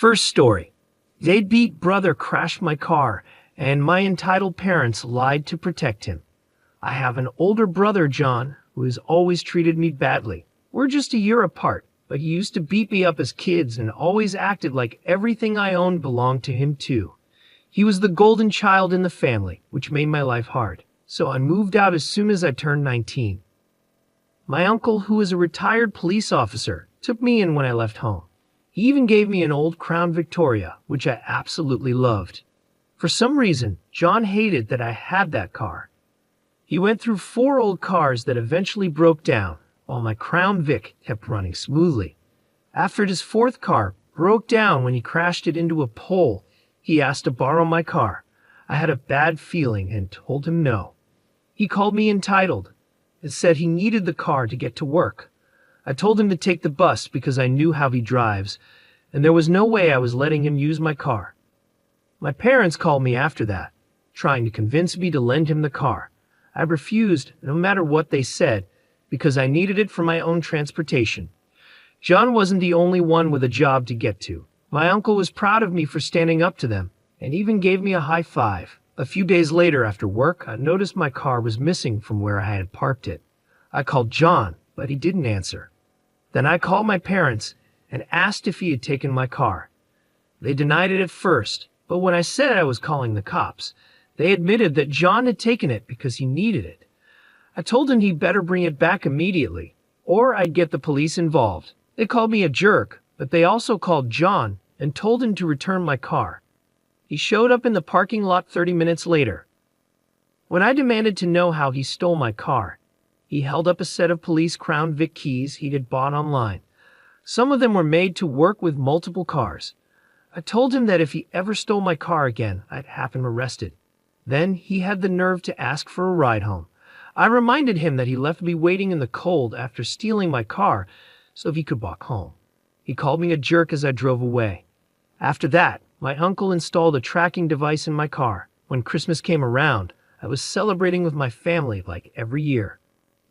First story. Deadbeat brother crashed my car, and my entitled parents lied to protect him. I have an older brother, John, who has always treated me badly. We're just a year apart, but he used to beat me up as kids and always acted like everything I owned belonged to him too. He was the golden child in the family, which made my life hard, so I moved out as soon as I turned 19. My uncle, who is a retired police officer, took me in when I left home. He even gave me an old Crown Victoria, which I absolutely loved. For some reason, John hated that I had that car. He went through 4 old cars that eventually broke down, while my Crown Vic kept running smoothly. After his 4th car broke down when he crashed it into a pole, he asked to borrow my car. I had a bad feeling and told him no. He called me entitled and said he needed the car to get to work. I told him to take the bus because I knew how he drives, and there was no way I was letting him use my car. My parents called me after that, trying to convince me to lend him the car. I refused, no matter what they said, because I needed it for my own transportation. John wasn't the only one with a job to get to. My uncle was proud of me for standing up to them, and even gave me a high five. A few days later after work, I noticed my car was missing from where I had parked it. I called John, but he didn't answer. Then I called my parents and asked if he had taken my car. They denied it at first, but when I said I was calling the cops, they admitted that John had taken it because he needed it. I told him he'd better bring it back immediately, or I'd get the police involved. They called me a jerk, but they also called John and told him to return my car. He showed up in the parking lot 30 minutes later. When I demanded to know how he stole my car, he held up a set of police Crown Vic keys he had bought online. Some of them were made to work with multiple cars. I told him that if he ever stole my car again, I'd have him arrested. Then he had the nerve to ask for a ride home. I reminded him that he left me waiting in the cold after stealing my car so he could walk home. He called me a jerk as I drove away. After that, my uncle installed a tracking device in my car. When Christmas came around, I was celebrating with my family like every year.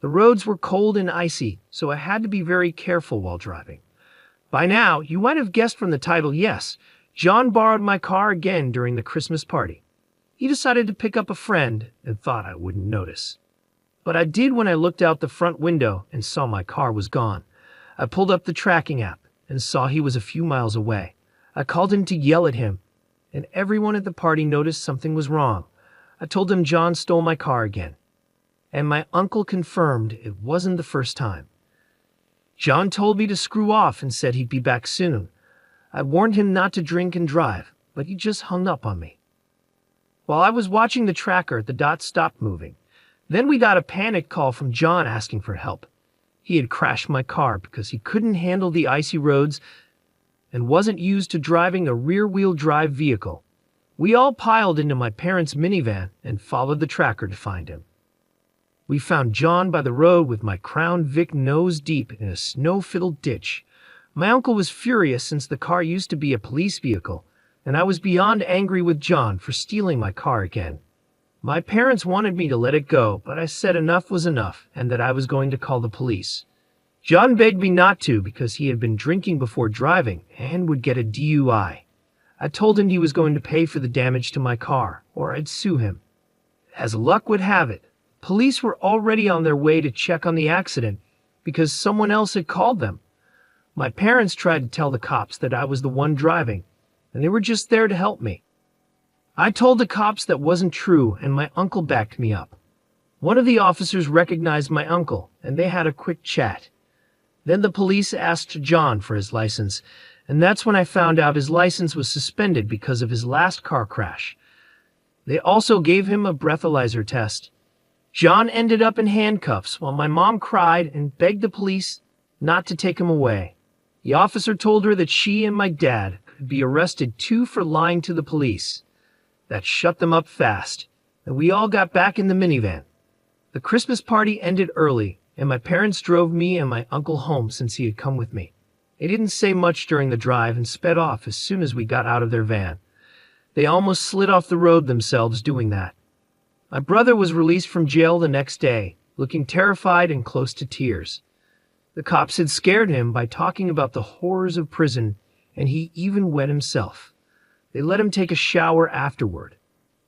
The roads were cold and icy, so I had to be very careful while driving. By now, you might have guessed from the title, yes, John borrowed my car again during the Christmas party. He decided to pick up a friend and thought I wouldn't notice. But I did when I looked out the front window and saw my car was gone. I pulled up the tracking app and saw he was a few miles away. I called him to yell at him, and everyone at the party noticed something was wrong. I told him John stole my car again, and my uncle confirmed it wasn't the first time. John told me to screw off and said he'd be back soon. I warned him not to drink and drive, but he just hung up on me. While I was watching the tracker, the dot stopped moving. Then we got a panic call from John asking for help. He had crashed my car because he couldn't handle the icy roads and wasn't used to driving a rear-wheel drive vehicle. We all piled into my parents' minivan and followed the tracker to find him. We found John by the road with my Crown Vic nose deep in a snow-filled ditch. My uncle was furious since the car used to be a police vehicle, and I was beyond angry with John for stealing my car again. My parents wanted me to let it go, but I said enough was enough and that I was going to call the police. John begged me not to because he had been drinking before driving and would get a DUI. I told him he was going to pay for the damage to my car, or I'd sue him. As luck would have it, police were already on their way to check on the accident because someone else had called them. My parents tried to tell the cops that I was the one driving, and they were just there to help me. I told the cops that wasn't true, and my uncle backed me up. One of the officers recognized my uncle, and they had a quick chat. Then the police asked John for his license, and that's when I found out his license was suspended because of his last car crash. They also gave him a breathalyzer test. John ended up in handcuffs while my mom cried and begged the police not to take him away. The officer told her that she and my dad could be arrested too for lying to the police. That shut them up fast, and we all got back in the minivan. The Christmas party ended early, and my parents drove me and my uncle home since he had come with me. They didn't say much during the drive and sped off as soon as we got out of their van. They almost slid off the road themselves doing that. My brother was released from jail the next day, looking terrified and close to tears. The cops had scared him by talking about the horrors of prison and he even wet himself. They let him take a shower afterward.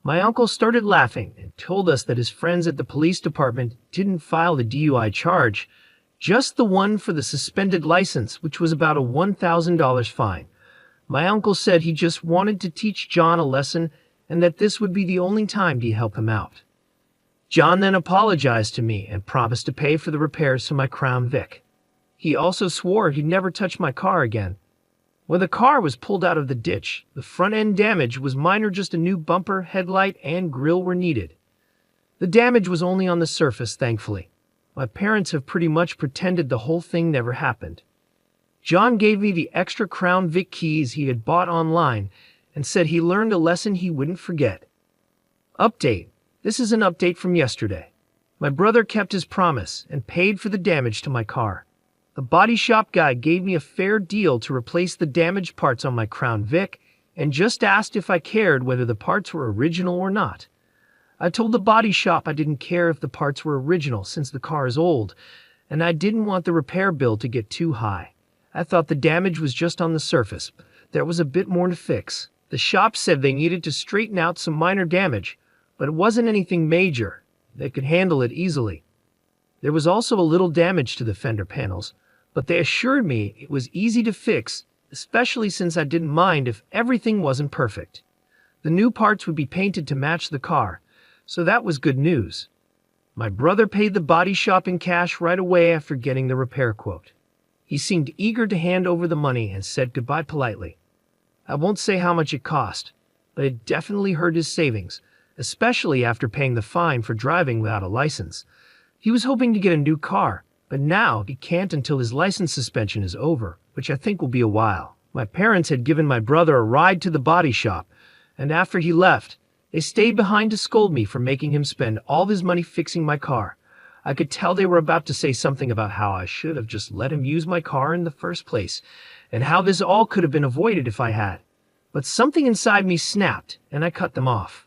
My uncle started laughing and told us that his friends at the police department didn't file the DUI charge, just the one for the suspended license, which was about a $1,000 fine. My uncle said he just wanted to teach John a lesson and that this would be the only time to help him out. John then apologized to me and promised to pay for the repairs to my Crown Vic. He also swore he'd never touch my car again. When the car was pulled out of the ditch, the front-end damage was minor, just a new bumper, headlight, and grille were needed. The damage was only on the surface, thankfully. My parents have pretty much pretended the whole thing never happened. John gave me the extra Crown Vic keys he had bought online and said he learned a lesson he wouldn't forget. Update. This is an update from yesterday. My brother kept his promise and paid for the damage to my car. The body shop guy gave me a fair deal to replace the damaged parts on my Crown Vic and just asked if I cared whether the parts were original or not. I told the body shop I didn't care if the parts were original since the car is old, and I didn't want the repair bill to get too high. I thought the damage was just on the surface. There was a bit more to fix. The shop said they needed to straighten out some minor damage, but it wasn't anything major. They could handle it easily. There was also a little damage to the fender panels, but they assured me it was easy to fix, especially since I didn't mind if everything wasn't perfect. The new parts would be painted to match the car, so that was good news. My brother paid the body shop in cash right away after getting the repair quote. He seemed eager to hand over the money and said goodbye politely. I won't say how much it cost, but it definitely hurt his savings, especially after paying the fine for driving without a license. He was hoping to get a new car, but now he can't until his license suspension is over, which I think will be a while. My parents had given my brother a ride to the body shop, and after he left, they stayed behind to scold me for making him spend all his money fixing my car. I could tell they were about to say something about how I should have just let him use my car in the first place, and how this all could have been avoided if I had. But something inside me snapped, and I cut them off.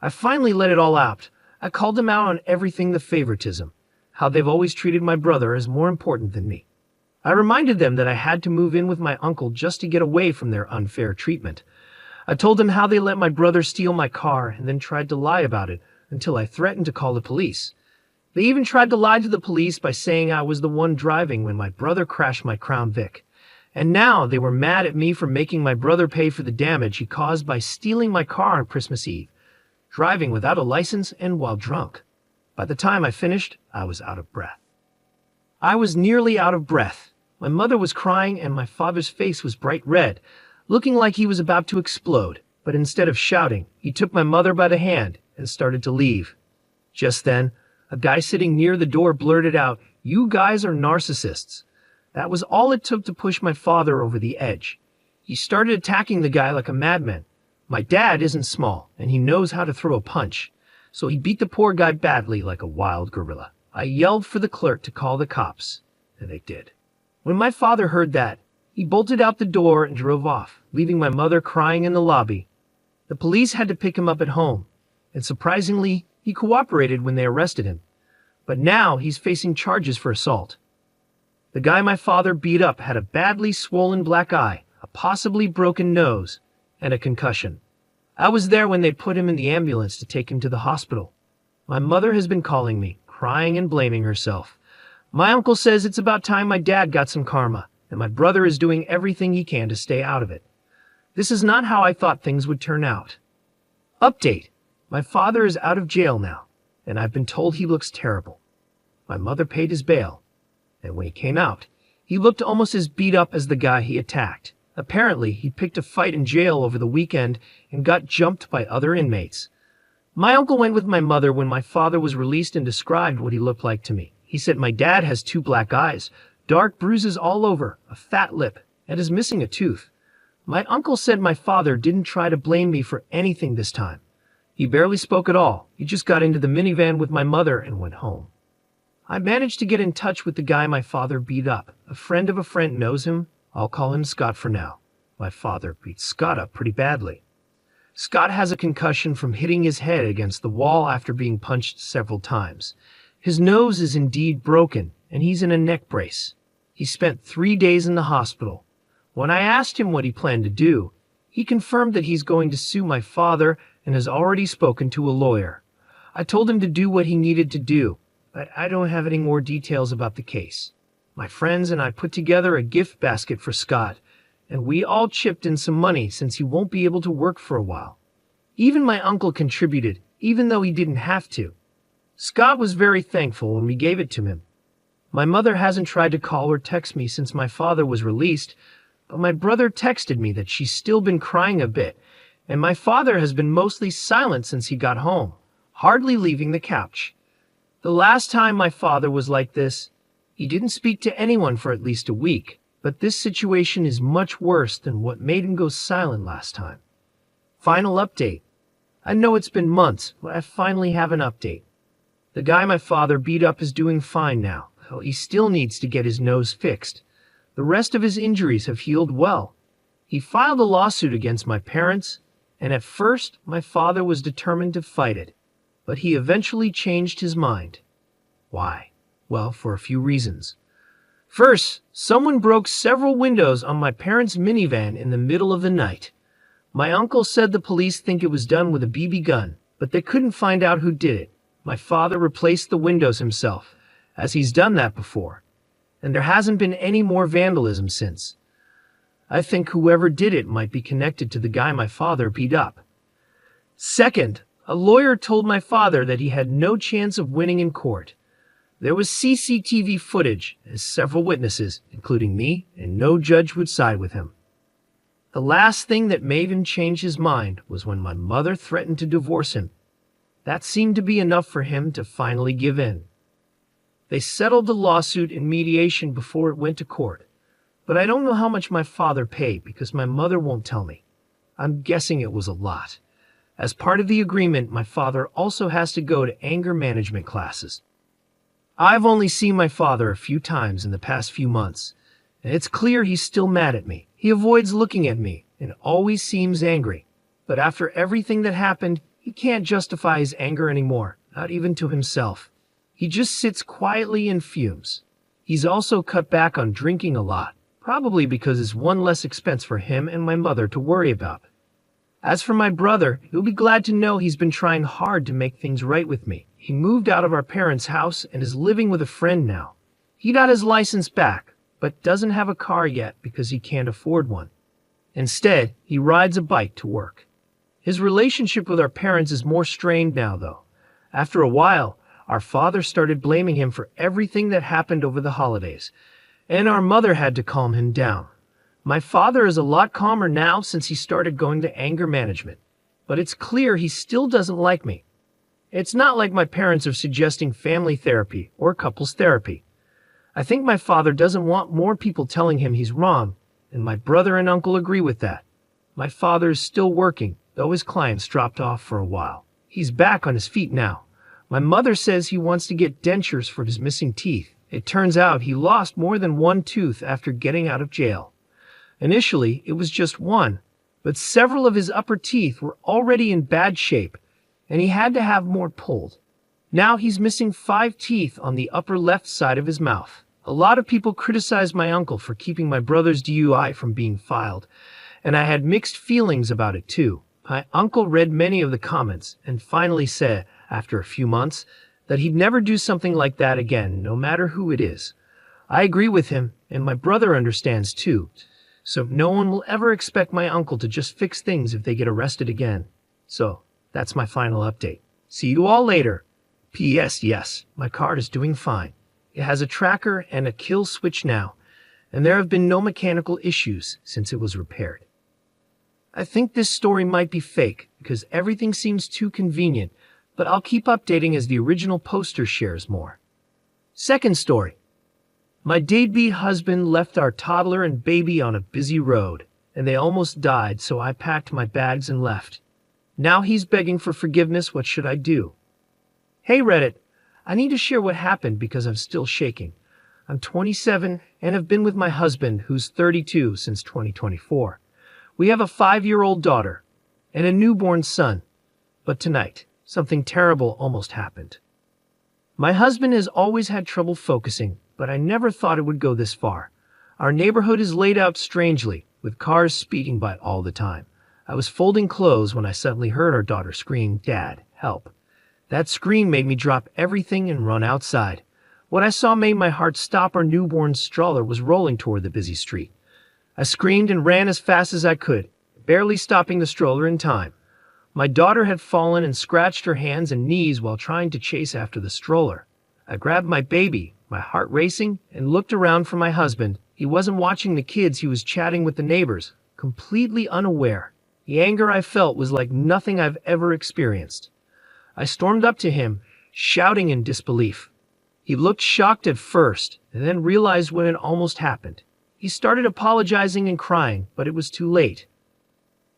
I finally let it all out. I called them out on everything, the favoritism, how they've always treated my brother as more important than me. I reminded them that I had to move in with my uncle just to get away from their unfair treatment. I told them how they let my brother steal my car and then tried to lie about it until I threatened to call the police. They even tried to lie to the police by saying I was the one driving when my brother crashed my Crown Vic. And now they were mad at me for making my brother pay for the damage he caused by stealing my car on Christmas Eve, driving without a license and while drunk. By the time I finished, I was out of breath. I was nearly out of breath. My mother was crying and my father's face was bright red, looking like he was about to explode. But instead of shouting, he took my mother by the hand and started to leave. Just then, a guy sitting near the door blurted out, "You guys are narcissists." That was all it took to push my father over the edge. He started attacking the guy like a madman. My dad isn't small, and he knows how to throw a punch, so he beat the poor guy badly like a wild gorilla. I yelled for the clerk to call the cops, and they did. When my father heard that, he bolted out the door and drove off, leaving my mother crying in the lobby. The police had to pick him up at home, and surprisingly, he cooperated when they arrested him. But now he's facing charges for assault. The guy my father beat up had a badly swollen black eye, a possibly broken nose, and a concussion. I was there when they put him in the ambulance to take him to the hospital. My mother has been calling me, crying and blaming herself. My uncle says it's about time my dad got some karma, and my brother is doing everything he can to stay out of it. This is not how I thought things would turn out. Update. My father is out of jail now, and I've been told he looks terrible. My mother paid his bail, and when he came out, he looked almost as beat up as the guy he attacked. Apparently, he picked a fight in jail over the weekend and got jumped by other inmates. My uncle went with my mother when my father was released and described what he looked like to me. He said my dad has 2 black eyes, dark bruises all over, a fat lip, and is missing a tooth. My uncle said my father didn't try to blame me for anything this time. He barely spoke at all. He just got into the minivan with my mother and went home. I managed to get in touch with the guy my father beat up. A friend of a friend knows him. I'll call him Scott for now. My father beat Scott up pretty badly. Scott has a concussion from hitting his head against the wall after being punched several times. His nose is indeed broken, and he's in a neck brace. He spent 3 days in the hospital. When I asked him what he planned to do, he confirmed that he's going to sue my father and has already spoken to a lawyer. I told him to do what he needed to do, but I don't have any more details about the case. My friends and I put together a gift basket for Scott, and we all chipped in some money since he won't be able to work for a while. Even my uncle contributed, even though he didn't have to. Scott was very thankful when we gave it to him. My mother hasn't tried to call or text me since my father was released, but my brother texted me that she's still been crying a bit, and my father has been mostly silent since he got home, hardly leaving the couch. The last time my father was like this, he didn't speak to anyone for at least a week, but this situation is much worse than what made him go silent last time. Final update. I know it's been months, but I finally have an update. The guy my father beat up is doing fine now, though he still needs to get his nose fixed. The rest of his injuries have healed well. He filed a lawsuit against my parents, and at first my father was determined to fight it, but he eventually changed his mind. Why? Well, for a few reasons. First, someone broke several windows on my parents' minivan in the middle of the night. My uncle said the police think it was done with a BB gun, but they couldn't find out who did it. My father replaced the windows himself, as he's done that before, and there hasn't been any more vandalism since. I think whoever did it might be connected to the guy my father beat up. Second, a lawyer told my father that he had no chance of winning in court. There was CCTV footage as several witnesses, including me, and no judge would side with him. The last thing that made him change his mind was when my mother threatened to divorce him. That seemed to be enough for him to finally give in. They settled the lawsuit in mediation before it went to court, but I don't know how much my father paid because my mother won't tell me. I'm guessing it was a lot. As part of the agreement, my father also has to go to anger management classes. I've only seen my father a few times in the past few months, and it's clear he's still mad at me. He avoids looking at me and always seems angry. But after everything that happened, he can't justify his anger anymore, not even to himself. He just sits quietly and fumes. He's also cut back on drinking a lot, probably because it's one less expense for him and my mother to worry about. As for my brother, he'll be glad to know he's been trying hard to make things right with me. He moved out of our parents' house and is living with a friend now. He got his license back, but doesn't have a car yet because he can't afford one. Instead, he rides a bike to work. His relationship with our parents is more strained now, though. After a while, our father started blaming him for everything that happened over the holidays, and our mother had to calm him down. My father is a lot calmer now since he started going to anger management, but it's clear he still doesn't like me. It's not like my parents are suggesting family therapy or couples therapy. I think my father doesn't want more people telling him he's wrong, and my brother and uncle agree with that. My father is still working, though his clients dropped off for a while. He's back on his feet now. My mother says he wants to get dentures for his missing teeth. It turns out he lost more than one tooth after getting out of jail. Initially, it was just one, but several of his upper teeth were already in bad shape, and he had to have more pulled. Now he's missing 5 teeth on the upper left side of his mouth. A lot of people criticized my uncle for keeping my brother's DUI from being filed, and I had mixed feelings about it too. My uncle read many of the comments and finally said, after a few months, that he'd never do something like that again, no matter who it is. I agree with him, and my brother understands too, so no one will ever expect my uncle to just fix things if they get arrested again. So, that's my final update. See you all later. P.S. Yes, my car is doing fine. It has a tracker and a kill switch now, and there have been no mechanical issues since it was repaired. I think this story might be fake because everything seems too convenient, but I'll keep updating as the original poster shares more. Second story. My deadbeat husband left our toddler and baby on a busy road, and they almost died, so I packed my bags and left. Now he's begging for forgiveness. What should I do? Hey Reddit, I need to share what happened because I'm still shaking. I'm 27 and have been with my husband, who's 32, since 2024. We have a 5-year-old daughter and a newborn son. But tonight, something terrible almost happened. My husband has always had trouble focusing, but I never thought it would go this far. Our neighborhood is laid out strangely, with cars speeding by all the time. I was folding clothes when I suddenly heard our daughter scream, "Dad, help." That scream made me drop everything and run outside. What I saw made my heart stop. Our newborn stroller was rolling toward the busy street. I screamed and ran as fast as I could, barely stopping the stroller in time. My daughter had fallen and scratched her hands and knees while trying to chase after the stroller. I grabbed my baby, my heart racing, and looked around for my husband. He wasn't watching the kids, he was chatting with the neighbors, completely unaware. The anger I felt was like nothing I've ever experienced. I stormed up to him, shouting in disbelief. He looked shocked at first, and then realized what had almost happened. He started apologizing and crying, but it was too late.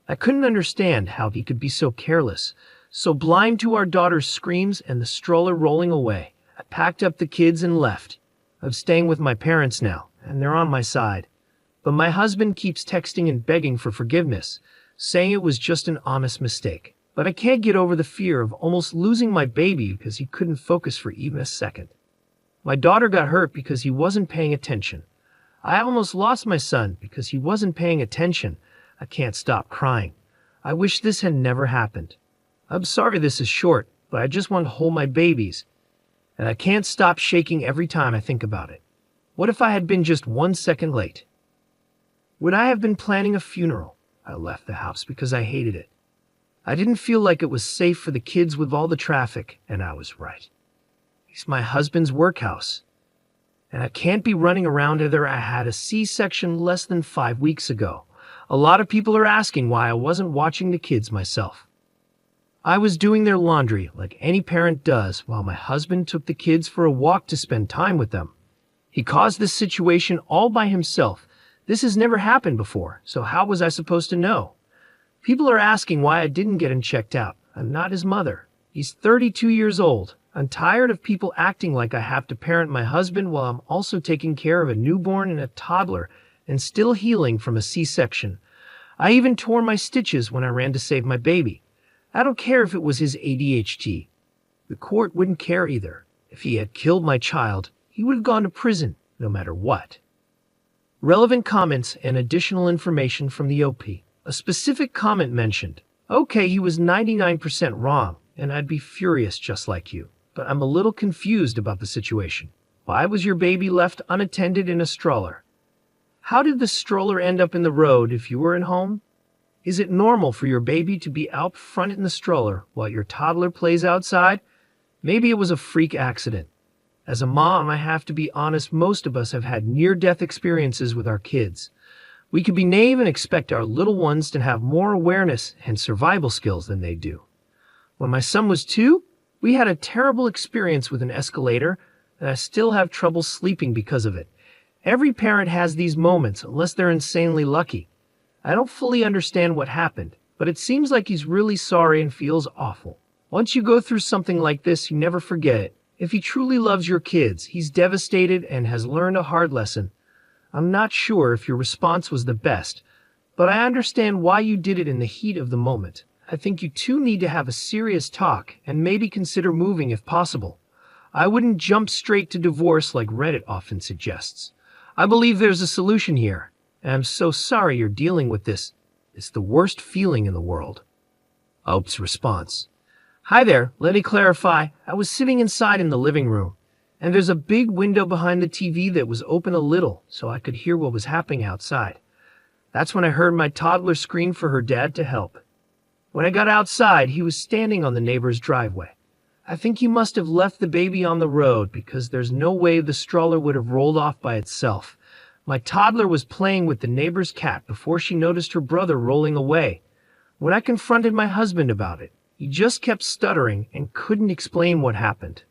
I couldn't understand how he could be so careless, so blind to our daughter's screams and the stroller rolling away. I packed up the kids and left. I'm staying with my parents now, and they're on my side. But my husband keeps texting and begging for forgiveness, saying it was just an honest mistake. But I can't get over the fear of almost losing my baby because he couldn't focus for even a second. My daughter got hurt because he wasn't paying attention. I almost lost my son because he wasn't paying attention. I can't stop crying. I wish this had never happened. I'm sorry this is short, but I just want to hold my babies. And I can't stop shaking every time I think about it. What if I had been just 1 second late? Would I have been planning a funeral? I left the house because I hated it. I didn't feel like it was safe for the kids with all the traffic, and I was right. It's my husband's workhouse. And I can't be running around either. I had a C-section less than 5 weeks ago. A lot of people are asking why I wasn't watching the kids myself. I was doing their laundry like any parent does while my husband took the kids for a walk to spend time with them. He caused this situation all by himself. This has never happened before, so how was I supposed to know? People are asking why I didn't get him checked out. I'm not his mother. He's 32 years old. I'm tired of people acting like I have to parent my husband while I'm also taking care of a newborn and a toddler and still healing from a C-section. I even tore my stitches when I ran to save my baby. I don't care if it was his ADHD. The court wouldn't care either. If he had killed my child, he would have gone to prison, no matter what. Relevant comments and additional information from the OP. A specific comment mentioned, "Okay, he was 99% wrong, and I'd be furious just like you. But I'm a little confused about the situation. Why was your baby left unattended in a stroller? How did the stroller end up in the road if you were at home? Is it normal for your baby to be out front in the stroller while your toddler plays outside? Maybe it was a freak accident. As a mom, I have to be honest, most of us have had near-death experiences with our kids. We could be naive and expect our little ones to have more awareness and survival skills than they do. When my son was 2, we had a terrible experience with an escalator, and I still have trouble sleeping because of it. Every parent has these moments, unless they're insanely lucky. I don't fully understand what happened, but it seems like he's really sorry and feels awful. Once you go through something like this, you never forget it. If he truly loves your kids, he's devastated and has learned a hard lesson. I'm not sure if your response was the best, but I understand why you did it in the heat of the moment. I think you two need to have a serious talk and maybe consider moving if possible. I wouldn't jump straight to divorce like Reddit often suggests. I believe there's a solution here, and I'm so sorry you're dealing with this. It's the worst feeling in the world. Ope's response. Hi there, let me clarify. I was sitting inside in the living room, and there's a big window behind the TV that was open a little so I could hear what was happening outside. That's when I heard my toddler scream for her dad to help. When I got outside, he was standing on the neighbor's driveway. I think he must have left the baby on the road because there's no way the stroller would have rolled off by itself. My toddler was playing with the neighbor's cat before she noticed her brother rolling away. When I confronted my husband about it, he just kept stuttering and couldn't explain what happened.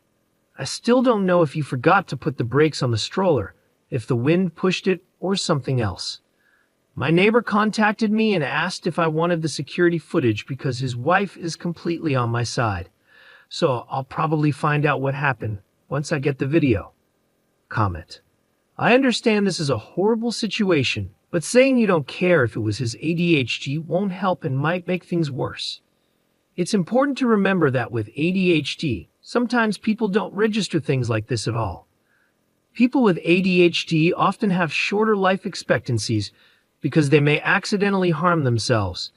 I still don't know if he forgot to put the brakes on the stroller, if the wind pushed it, or something else. My neighbor contacted me and asked if I wanted the security footage because his wife is completely on my side. So I'll probably find out what happened once I get the video. Comment. I understand this is a horrible situation, but saying you don't care if it was his ADHD won't help and might make things worse. It's important to remember that with ADHD, sometimes people don't register things like this at all. People with ADHD often have shorter life expectancies because they may accidentally harm themselves.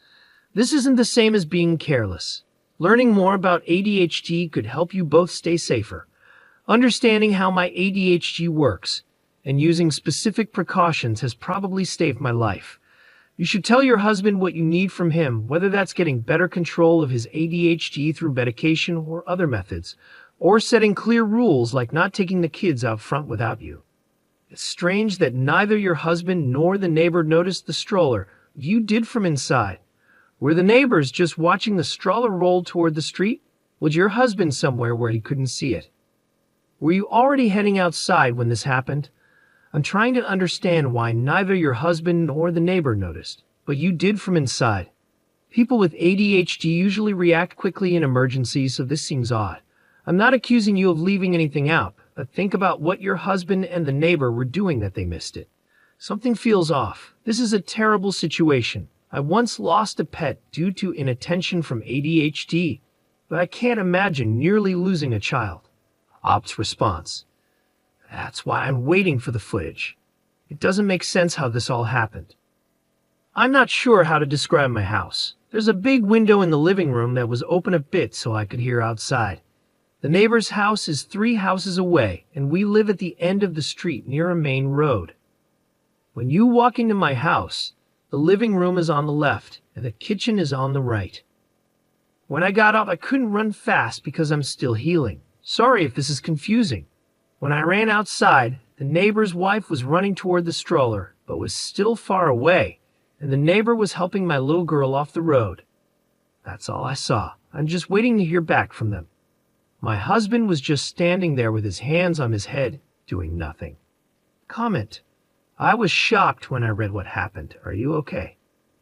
This isn't the same as being careless. Learning more about ADHD could help you both stay safer. Understanding how my ADHD works and using specific precautions has probably saved my life. You should tell your husband what you need from him, whether that's getting better control of his ADHD through medication or other methods, or setting clear rules like not taking the kids out front without you. It's strange that neither your husband nor the neighbor noticed the stroller you did from inside. Were the neighbors just watching the stroller roll toward the street? Was your husband somewhere where he couldn't see it? Were you already heading outside when this happened? I'm trying to understand why neither your husband nor the neighbor noticed, but you did from inside. People with ADHD usually react quickly in emergencies, so this seems odd. I'm not accusing you of leaving anything out, but think about what your husband and the neighbor were doing that they missed it. Something feels off. This is a terrible situation. I once lost a pet due to inattention from ADHD, but I can't imagine nearly losing a child. Op's response. That's why I'm waiting for the footage. It doesn't make sense how this all happened. I'm not sure how to describe my house. There's a big window in the living room that was open a bit so I could hear outside. The neighbor's house is 3 houses away, and we live at the end of the street near a main road. When you walk into my house, the living room is on the left, and the kitchen is on the right. When I got up, I couldn't run fast because I'm still healing. Sorry if this is confusing. When I ran outside, the neighbor's wife was running toward the stroller, but was still far away, and the neighbor was helping my little girl off the road. That's all I saw. I'm just waiting to hear back from them. My husband was just standing there with his hands on his head, doing nothing. Comment. I was shocked when I read what happened. Are you okay?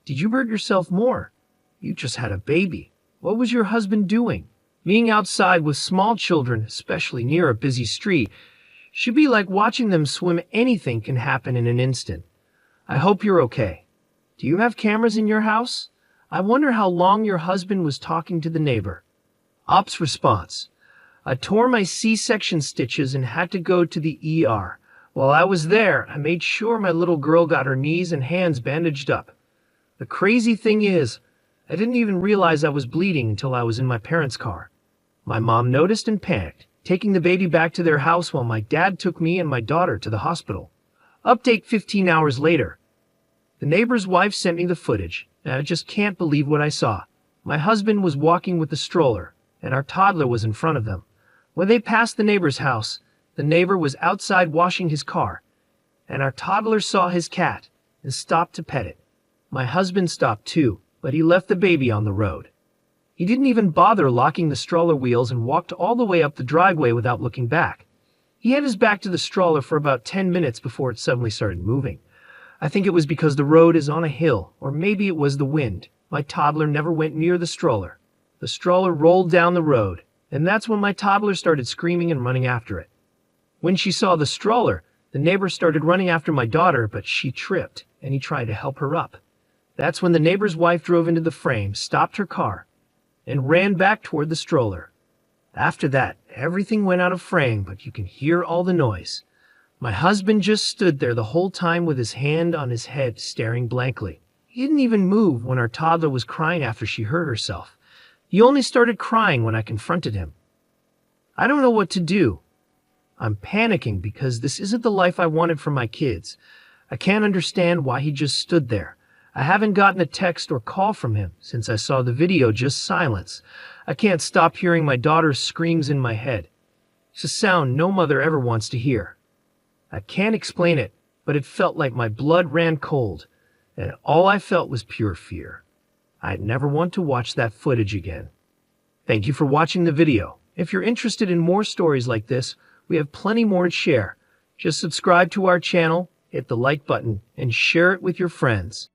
Did you hurt yourself more? You just had a baby. What was your husband doing? Being outside with small children, especially near a busy street, should be like watching them swim. Anything can happen in an instant. I hope you're okay. Do you have cameras in your house? I wonder how long your husband was talking to the neighbor. Op's response. I tore my C-section stitches and had to go to the ER. While I was there, I made sure my little girl got her knees and hands bandaged up. The crazy thing is, I didn't even realize I was bleeding until I was in my parents' car. My mom noticed and panicked, taking the baby back to their house while my dad took me and my daughter to the hospital. Update 15 hours later. The neighbor's wife sent me the footage, and I just can't believe what I saw. My husband was walking with the stroller, and our toddler was in front of them. When they passed the neighbor's house, the neighbor was outside washing his car, and our toddler saw his cat and stopped to pet it. My husband stopped too, but he left the baby on the road. He didn't even bother locking the stroller wheels and walked all the way up the driveway without looking back. He had his back to the stroller for about 10 minutes before it suddenly started moving. I think it was because the road is on a hill, or maybe it was the wind. My toddler never went near the stroller. The stroller rolled down the road, and that's when my toddler started screaming and running after it. When she saw the stroller, the neighbor started running after my daughter, but she tripped, and he tried to help her up. That's when the neighbor's wife drove into the frame, stopped her car, and ran back toward the stroller. After that, everything went out of frame, but you can hear all the noise. My husband just stood there the whole time with his hand on his head, staring blankly. He didn't even move when our toddler was crying after she hurt herself. He only started crying when I confronted him. I don't know what to do. I'm panicking because this isn't the life I wanted for my kids. I can't understand why he just stood there. I haven't gotten a text or call from him since I saw the video, just silence. I can't stop hearing my daughter's screams in my head. It's a sound no mother ever wants to hear. I can't explain it, but it felt like my blood ran cold, and all I felt was pure fear. I'd never want to watch that footage again. Thank you for watching the video. If you're interested in more stories like this, we have plenty more to share. Just subscribe to our channel, hit the like button, and share it with your friends.